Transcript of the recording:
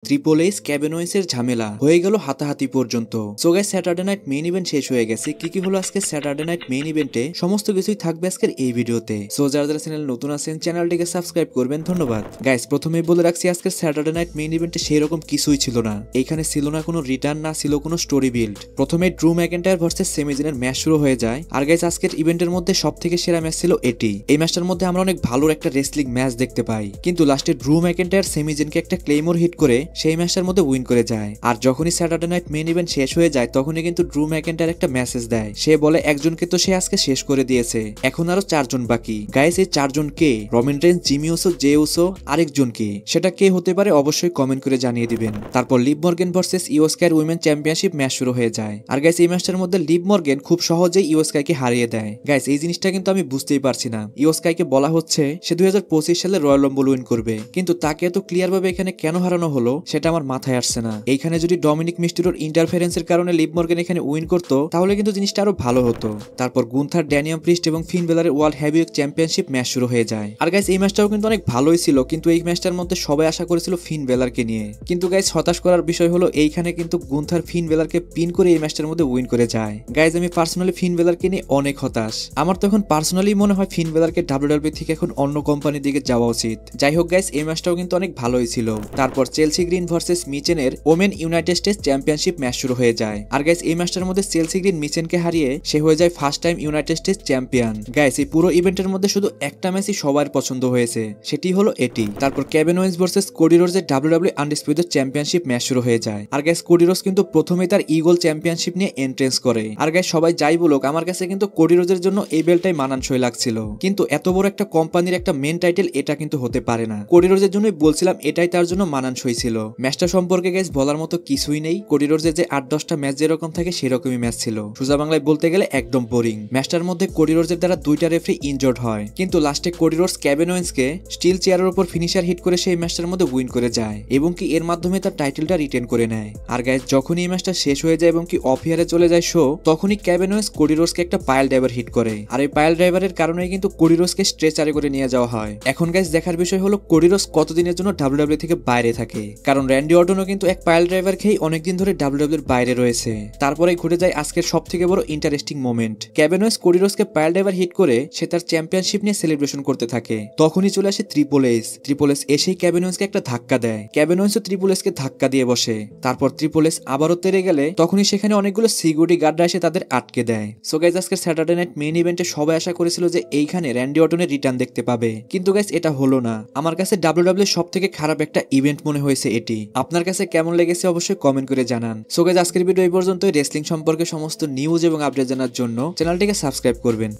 Triple H Kevin ওয়েন্সের ঝামেলা হয়ে গেল হাতাহাতি পর্যন্ত। So guys, Saturday night main event শেষ হয়ে গেছে। কি হলো আজকে স্যাটারডে নাইট মেইন ইভেন্টে সমস্ত কিছুই থাকবে আজকের এই ভিডিওতে। সো যারা যারা চ্যানেল নতুন আছেন চ্যানেলটিকে সাবস্ক্রাইব করবেন, ধন্যবাদ। গাইস, প্রথমেই বলে রাখছি আজকের স্যাটারডে নাইট মেইন ইভেন্টে সেই রকম কিছুই ছিল না। এইখানে ছিল না কোনো রিটার্ন, না ছিল কোনো স্টোরি বিল্ড। প্রথমে ড্রু ম্যাকেন্টায়ার ভার্সেস সেমিজিনের ম্যাচ শুরু হয়ে যায়। আর গাইস, আজকের ইভেন্টের মধ্যে সবথেকে সেরা ম্যাচ ছিল এটি। এই ম্যাচটার মধ্যে আমরা অনেক ভালো একটা রেসলিং ম্যাচ দেখতে পাই, কিন্তু লাস্টে ড্রু ম্যাকেন্টায়ার সেমিজিনকে একটা ক্লেমোর হিট করে সেই ম্যাচটার মধ্যে উইন করে যায়। আর যখনই স্যাটারডে নাইট মেইন ইভেন্ট শেষ হয়ে যায় তখনই কিন্তু ড্রু ম্যাকেন্টায়ার একটা মেসেজ দেয়। সে বলে একজনকে তো সে আজকে শেষ করে দিয়েছে, এখন আরো 4 জন বাকি। গাইস, এই 4 জন কে? Roman Reigns, Jimmy Uso, Jey Uso, আরেকজন কে? সেটা কে হতে পারে অবশ্যই কমেন্ট করে জানিয়ে দিবেন। তারপর লিভ মর্গেন ভার্সেস ইও স্কাইয়ের উইমেন চ্যাম্পিয়নশিপ ম্যাচ শুরু হয়ে যায়। আর গাইস, এই ম্যাচটার মধ্যে লিভ মর্গেন খুব সহজেই ইও স্কাইকে হারিয়ে দেয়। গাইস, এই জিনিসটা কিন্তু আমি বুঝতেই পারছি না। ইও স্কাইকে বলা হচ্ছে সে 2025 সালে রয়্যাল রাম্বল উইন করবে, কিন্তু তাকে এত ক্লিয়ার ভাবে এখানে কেন হারানো হলো সেটা আমার মাথায় আসছে না। এইখানে যদি ডমিনিক মিস্টিরিওর ইন্টারফারেন্সের কারণে লিভ মর্গেন এখানে উইন করতো তাহলে কিন্তু জিনিসটা আরো ভালো হতো। তারপর গুন্থার, ড্যানিয়াম প্রিস্ট এবং ফিন বেলারের ওয়ার্ল্ড হেভিওয়েট চ্যাম্পিয়নশিপ ম্যাচ শুরু হয়ে যায়। আর গাইস, এই ম্যাচটাও কিন্তু অনেক ভালোই ছিল, কিন্তু এই ম্যাচটার মধ্যে সবাই আশা করেছিল ফিন বেলারকে নিয়ে। কিন্তু গাইস, হতাশ করার বিষয় হলো এইখানে কিন্তু গুন্থার ফিন বেলারকে পিন করে এই ম্যাচটার মধ্যে উইন করে যায়। গাইস, আমি পার্সোনালি ফিন বেলারকে নিয়ে অনেক হতাশ। আমার তো এখন পার্সোনালি মনে হয় ফিন বেলারকে ডাব্লিউডাব্লিউই থেকে এখন অন্য কোম্পানির দিকে যাওয়া উচিত। যাই হোক গাইস, এই ম্যাচটাও কিন্তু অনেক ভালোই ছিল। তারপর চেলসি গ্রিন ভার্সেস মিচেনের women United States championship match শুরু হয়ে যায়। আর গাইস, এই ম্যাচটার মধ্যে চেলসি গ্রিন মিচেনকে হারিয়ে সে হয়ে যায় first time United states champion. Guys, এই পুরো ইভেন্টের মধ্যে শুধু একটা ম্যাচই সবার পছন্দ হয়েছে, সেটি হলো এটি। তারপর কেভিন ওয়েন্স ভার্সেস কোডি রোডসের ডাব্লিউডাব্লিউই আনডিসপিউটেড চ্যাম্পিয়নশিপ ম্যাচ শুরু হয়ে যায়। আর গাইস, কোডি রোডস কিন্তু প্রথমেই তার ইগল চ্যাম্পিয়নশিপ নিয়ে এন্ট্রেন্স করে। আর গাইস, সবাই যাই বলুক, আমার কাছে কিন্তু কোডি রোডসের জন্য এই বেলটাই মানানসই লাগছিল। কিন্তু এত বড় একটা কোম্পানির একটা মেন টাইটেল এটা কিন্তু হতে পারে না। কোডি রোডসের জন্যই বলছিলাম এটাই তার জন্য মানানসই ছিল। ম্যাচটা সম্পর্কে গাইস বলার মতো কিছুই নেই। কোডি রোডসের যে 8-10টা ম্যাচ যেরকম থাকে সেরকমই ম্যাচ ছিল। সোজা বাংলায় বলতে গেলে একদম বোরিং। ম্যাচটার মধ্যে কোডি রোডসের দ্বারা 2টা রেফারি ইনজর্ড হয়, কিন্তু লাস্টে কোডি রোডস কেভিন ওয়েন্সকে স্টিল চেয়ারের উপর ফিনিশার হিট করে সেই ম্যাচটার মধ্যে উইন করে যায় এবং কি এর মাধ্যমে তার টাইটেলটা রিটেন করে নেয়। আর গাইস, যখনই এই ম্যাচটা শেষ হয়ে যায় এবং কি অফ ইয়ারে চলে যায় শো, তখনই কেভিন ওয়েন্স কোডি রোডসকে একটা পাইল ড্রাইভার হিট করে। আর এই পাইল ড্রাইভারের কারণেই কিন্তু কোডি রোডসকে স্ট্রেচারে করে নিয়ে যাওয়া হয়। এখন গাইস, দেখার বিষয় হলো কোডি রোডস কতদিনের জন্য ডাব্লিউডাব্লিউই থেকে বাইরে থাকে, কারণ র্যান্ডি অর্টনও কিন্তু এক পাইল ড্রাইভার খেয়ে অনেকদিন ধরে ডাব্লিউডাব্লিউর বাইরে রয়েছে। তারপরেই ঘটে যায় আজকের সবথেকে বড় ইন্টারেস্টিং মোমেন্ট। কেভিন ওয়েন্স কোডি রোডসকে পাইল ড্রাইভার হিট করে সে তার চ্যাম্পিয়নশিপ নিয়ে সেলিব্রেশন করতে থাকে। তখনই চলে আসে ট্রিপল এইচ। ট্রিপল এইচ এসেই কেভিন ওয়েন্সকে একটা ধাক্কা দেয়। কেভিন ওয়েন্সও ট্রিপল এইচকে ধাক্কা দিয়ে বসে। তারপর ট্রিপল এইচ আবারও তেড়ে গেলে তখনই সেখানে অনেকগুলো সিকিউরিটি গার্ডরা এসে তাদের আটকে দেয়। সো গাইস, আজকের স্যাটারডে নাইট মেইন ইভেন্টে সবাই আশা করেছিল যে এইখানে র্যান্ডি অর্টনের রিটার্ন দেখতে পাবে, কিন্তু গাইস এটা হলো না। আমার কাছে ডাব্লিউডাব্লিউই সবথেকে খারাপ একটা ইভেন্ট মনে হয়েছে এটি। আপনার কাছে কেমন লেগেছে অবশ্যই কমেন্ট করে জানান। সো গাইস, আজকের ভিডিও এই পর্যন্ত। রেসলিং সম্পর্কে সমস্ত নিউজ এবং আপডেট জানার জন্য চ্যানেলটিকে সাবস্ক্রাইব করবেন।